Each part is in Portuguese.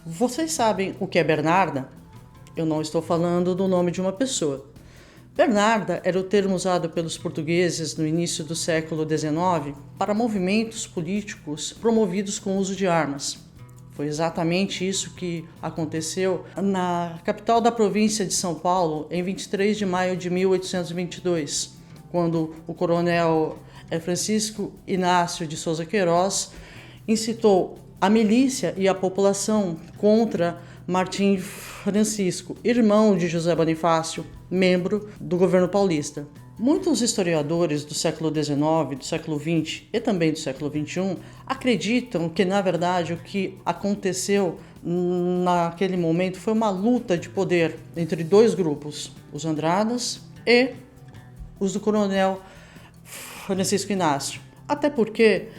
Vocês sabem o que é Bernarda? Eu não estou falando do nome de uma pessoa. Bernarda era o termo usado pelos portugueses no início do século XIX para movimentos políticos promovidos com o uso de armas. Foi exatamente isso que aconteceu na capital da província de São Paulo em 23 de maio de 1822, quando o coronel Francisco Inácio de Souza Queiroz incitou a milícia e a população contra Martim Francisco, irmão de José Bonifácio, membro do governo paulista. Muitos historiadores do século XIX, do século XX e também do século XXI acreditam que, na verdade, o que aconteceu naquele momento foi uma luta de poder entre dois grupos, os Andradas e os do coronel Francisco Inácio. Até porque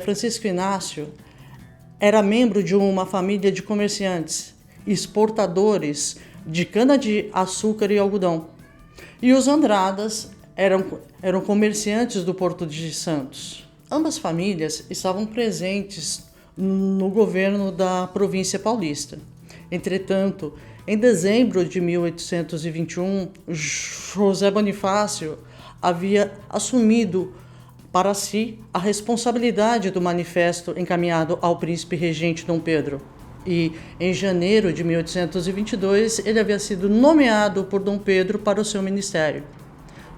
Francisco Inácio era membro de uma família de comerciantes, exportadores de cana-de-açúcar e algodão. E os Andradas eram comerciantes do Porto de Santos. Ambas famílias estavam presentes no governo da província paulista. Entretanto, em dezembro de 1821, José Bonifácio havia assumido para si a responsabilidade do manifesto encaminhado ao príncipe regente Dom Pedro. E, em janeiro de 1822, ele havia sido nomeado por Dom Pedro para o seu ministério,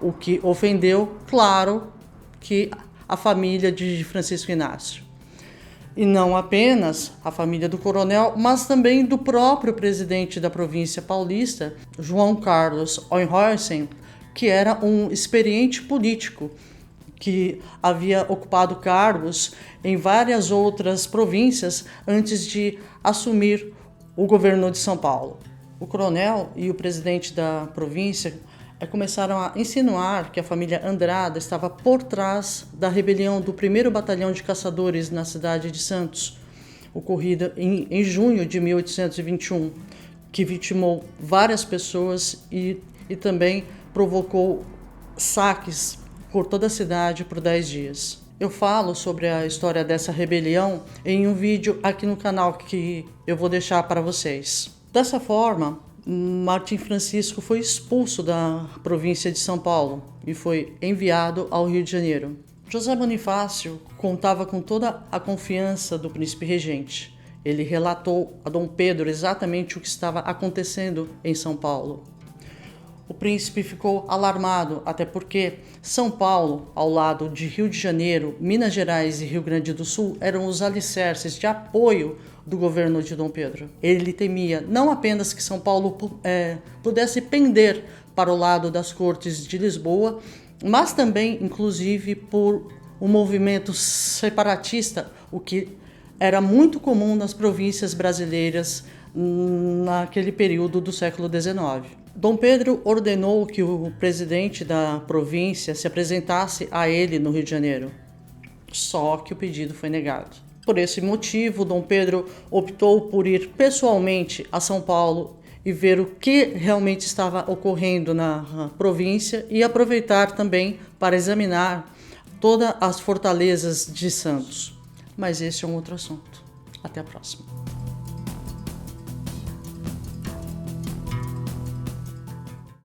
o que ofendeu, claro, que a família de Francisco Inácio. E não apenas a família do coronel, mas também do próprio presidente da província paulista, João Carlos Oehrhausen, que era um experiente político, que havia ocupado cargos em várias outras províncias antes de assumir o governo de São Paulo. O coronel e o presidente da província começaram a insinuar que a família Andrada estava por trás da rebelião do 1º Batalhão de Caçadores na cidade de Santos, ocorrida em junho de 1821, que vitimou várias pessoas e também provocou saques por toda a cidade por 10 dias. Eu falo sobre a história dessa rebelião em um vídeo aqui no canal que eu vou deixar para vocês. Dessa forma, Martim Francisco foi expulso da província de São Paulo e foi enviado ao Rio de Janeiro. José Bonifácio contava com toda a confiança do príncipe regente. Ele relatou a Dom Pedro exatamente o que estava acontecendo em São Paulo. O príncipe ficou alarmado, até porque São Paulo, ao lado de Rio de Janeiro, Minas Gerais e Rio Grande do Sul, eram os alicerces de apoio do governo de Dom Pedro. Ele temia não apenas que São Paulo pudesse pender para o lado das cortes de Lisboa, mas também, inclusive, por um movimento separatista, o que era muito comum nas províncias brasileiras naquele período do século XIX. Dom Pedro ordenou que o presidente da província se apresentasse a ele no Rio de Janeiro, só que o pedido foi negado. Por esse motivo, Dom Pedro optou por ir pessoalmente a São Paulo e ver o que realmente estava ocorrendo na província e aproveitar também para examinar todas as fortalezas de Santos. Mas esse é um outro assunto. Até a próxima.